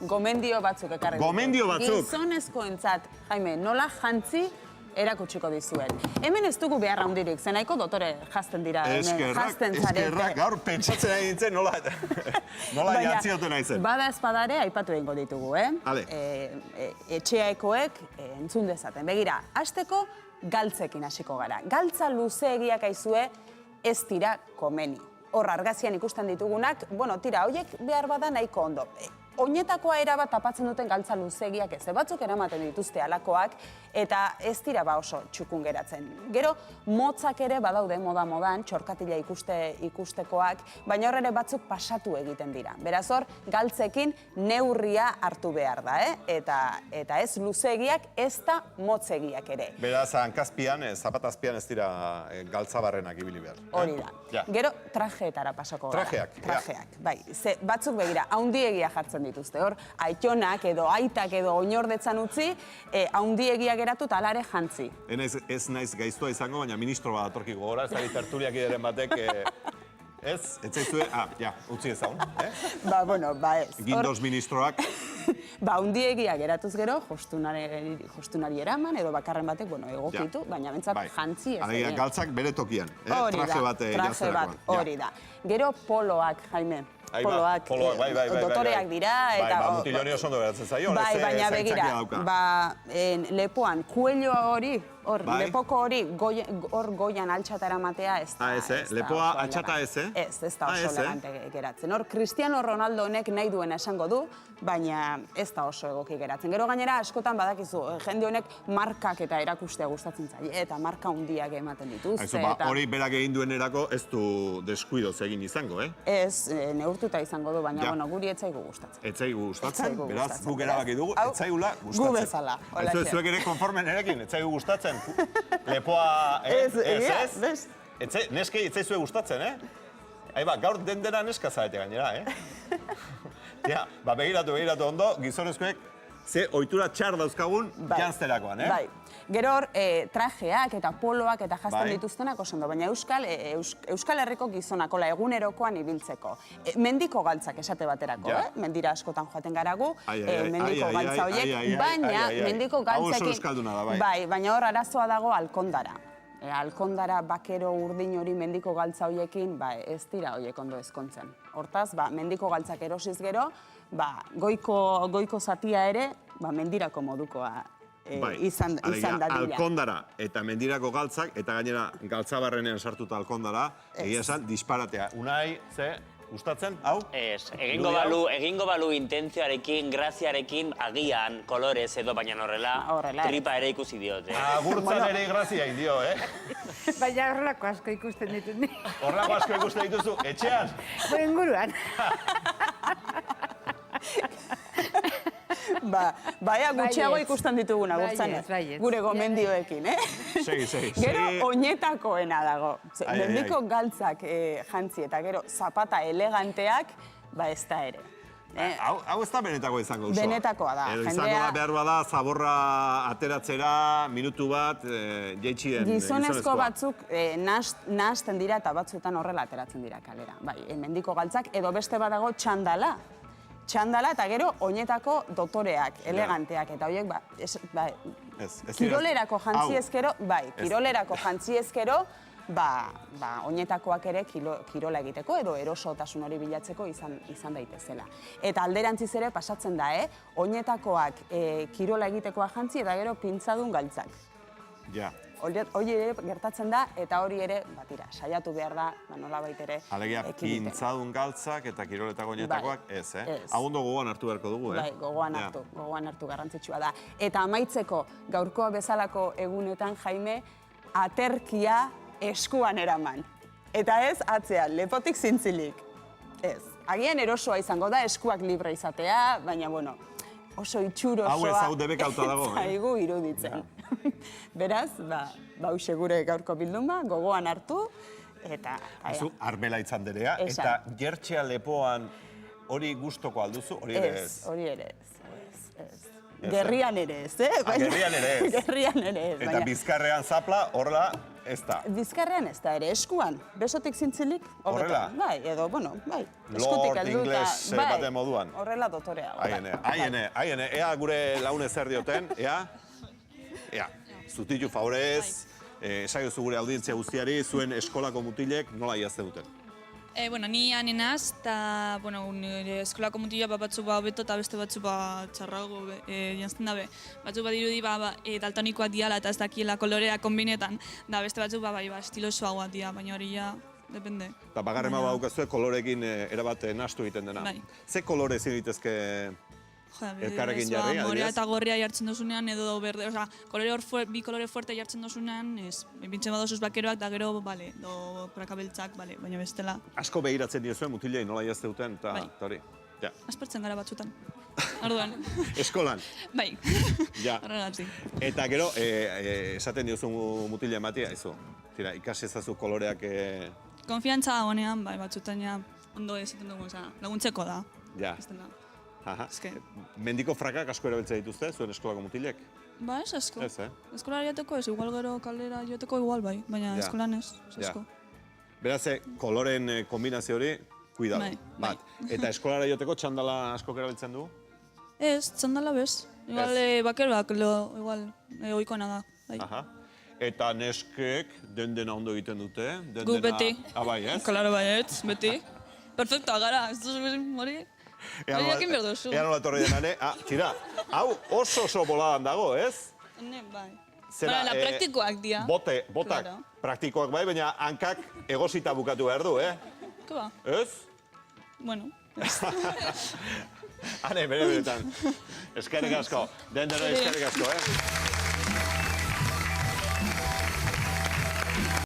gomendio batzuk ekarri. Gomendio batzuk? Gizonezkoentzat, Jaime, nola jantzi erakutsiko dizuet. Hemen ez dugu behar handirik, zenahiko dotore jazten dira hemen, jazten zarete. Eskerrak, gaur pentsatzen ari nintzen nola jantzi duten naizen. Bada espadare aipatu egingo ditugu, etxeaekoek entzun dezaten. Begira, hasteko galtzekin hasiko gara. Galtza luzeegiak aizue ez dira komeni. Hor argazian ikusten ditugunak, bueno, tira, horiek behar bada nahiko ondo. Oinetakoa erabat tapatzen duten galtza luzegiak ez, batzuk eramaten dituzte alakoak, eta ez dira oso txukun geratzen. Gero, motzak ere badaude modan, txorkatila ikustekoak, baina hor ere batzuk pasatu egiten dira. Beraz hor, galtzekin neurria hartu behar da, eta ez luzegiak, ez da motzegiak ere. Beraz, hankazpian, zapatazpian ez dira galtzabarrenak ibili behar. Hori da. Gero, trajeetara pasako gara. Trajeak, bai. Batzuk begira, haundiegia jartzen dituzte, hor, aitonak edo aitak edo oinordetzan utzi, haundiegia geratu talare jantzi. Ez naiz gaiztua izango, baina ministro bat atorki gogora, ez ari tertuliak ideren batek, ez zaizue, utzi ezagun, ez. Gindoz ministroak. Haundiegia geratuz gero, jostunari eraman, edo bakarren batek, egokitu, baina bentsat jantzi ez. Alegia, galtzak bere tokian, traje bat jazterakoan. Hori da. Gero poloak, Jaime. Poloak, dotoreak dira. Mutiloni oso ondo geratzen zaio. Baina begira, lepoan, kuelloa hori, lepoko hori, hor goian altxatara matea ez da. Lepoa altxata ez, Ez da oso elegante geratzen. Hor, Cristiano Ronaldo honek nahi duena esango du, baina ez da oso egoki geratzen. Gero gainera, askotan badakizu, jende honek markak eta erakustea gustatzen zaie, eta marka hundiak ematen dituzte. Hori berak egin duenerako ez du deskuidoz egin izango, Ez, neurtuta izango du, baina guri etzaigu gustatzen. Etzaigu gustatzen, beraz, guk erabaki dugu, etzaigula gustatzen. Gu bezala. Zuek ere konformen erekin, etzaigu gustatzen. Lepoa, ez? Neskei etzaizue gustatzen, gaur dendera neska zarete gainera, begiratu ondo, gizonezkoek ze ohitura txar dauzkagun janzterakoan, Gero hor, trajeak eta poloak eta jazten dituztenak oso ondo, baina Euskal Herriko gizonakola egunerokoan ibiltzeko. Mendiko galtzak esate baterako, mendira askotan joaten garagu, mendiko galtza horiek, baina mendiko galtzekin, baina hor arazoa dago alkondara. Alkondara bakero urdin hori mendiko galtza horiekin ez dira horiek ondo ezkontzen. Hortaz, mendiko galtzak erosiz gero, goiko zatia ere mendirako modukoa izan dadila. Alkondara eta mendirako galtzak, eta gainera galtzabarrenean sartuta alkondara, egia esan, disparatea. Unai, gustatzen, hau? Ez, egingo balu intentzioarekin, graziarekin, agian, kolorez edo baina horrela, tripa ere ikusi diote. Agurtzan ere grazia indio, Baina horrelako asko ikusten ditut ni. Horrelako asko ikusten dituzu, etxean? Inguruan. Baina gutxiago ikusten ditugun agurtzanez, gure gomendioekin, Segi. Gero oinetakoena dago. Mendiko galtzak jantzi eta gero zapata eleganteak, ez da ere. Hau ez da benetako izango osoa. Benetakoa da. Izango da behar bada zaborra ateratzera, minutu bat, jeitxien gizonezko batzuk nahasten dira eta batzuetan horrela ateratzen dira kalera. Mendiko galtzak edo beste badago txandala. Txandala eta gero oinetako dotoreak, eleganteak, eta horiek, kirolerako jantzi ezkero, kirolerako jantzi ezkero, oinetakoak ere kirola egiteko edo erosotasun hori bilatzeko izan daitezela. Eta alderantziz ere pasatzen da, oinetakoak kirola egitekoa jantzi eta gero pintzadun galtzak. Ja. Hori ere gertatzen da, eta hori ere, saiatu behar da, nolabait ere ekiditen. Alegia, pintzadun galtzak eta kiroletako oinetakoak ez, Agundo gogoan hartu beharko dugu, gogoan hartu garrantzitsua da. Eta amaitzeko, gaurkoa bezalako egunetan, Jaime, aterkia eskuan eraman. Eta ez, atzean, lepotik zintzilik. Ez. Agian erosoa izango da, eskuak libre izatea, baina, oso itxurosoa. Hau ez hau debekauta dago, Zaigu iruditzen. Beraz, hause gure gaurko bilduma, gogoan hartu, eta... Arbela Itzanderea, eta jertxea lepoan hori gustoko alduzu, hori ere ez? Hori ere ez. Gerrian ere ez, Gerrian ere ez. Gerrian ere ez. Eta bizkarrean zapla, horrela, Ez da. Bizkarrean ez da ere, eskuan. Besotik zintzilik. Horrela? Bai, edo, bueno, bai. Lord ingles baten moduan. Horrela dotorea. Aiene, ea gure laune zer dioten, ea, zutitu favorez, esaiozu gure audientzia guztiari, zuen eskolako mutilek nola iazte duten. Bueno, ni anenaz, eta, bueno, nire eskolako mutila batzu hobeto eta beste batzu txarrago jantzten dabe. Batzu dirudi daltonikoak diala eta ez dakiela kolorea konbinetan, da beste batzu estilosoagoak dira, baina hori ja, depende. Eta bagarren baukazue kolorekin erabat nahastu egiten dena. Bai. Ze kolore zinitezke elkarrekin jarri? Morea eta gorria jartzen dozunean, edo berde, oza, bi kolore fuerte jartzen dozunean, ez, bintzen badozuz bakeroak, da gero, bale, do prakabeltzak, bale, baina bestela. Asko behiratzen diozuen mutilei nola jazte duten, eta hori. Aspertzen gara batzutan, orduan. Eskolan? Bai, Ja. horregatik. Eta gero, esaten diozun mutile ematia, ezo, tira, ikasi ezazu koloreak... Konfiantza honean, bai, batzutan ja, ondo ezaten dugu, laguntzeko da. Ja. Eske. Mendiko frakak asko erabiltza dituzte, zuen eskolako mutilek? Ba, ez asko. Ez, Eskolara jateko ez, igual gero kalera jateko igual bai, baina eskolan ez asko. Beraz, koloren kombinazio hori, kuidado. Bat. Eta eskolara jateko txandala asko erabiltzen du? Ez, txandala bez. Igual bakeroak, igual, oikoena da. Eta neskek dena ondo egiten dute? Gu beti. Bai, ez? Klaro baietz, beti. Perfectoa gara, ez duzu hori. Hori jakin behar duzu. Ea nola torri denane, tira, hau oso boladan dago, ez? Ne, bai. Zera, Baina, praktikoak dira. Botak praktikoak bai, baina hankak egosita bukatu behar du, Ke ba? Ez? Bueno. Hane, beretan. Eskerrik asko. Den eskerrik asko,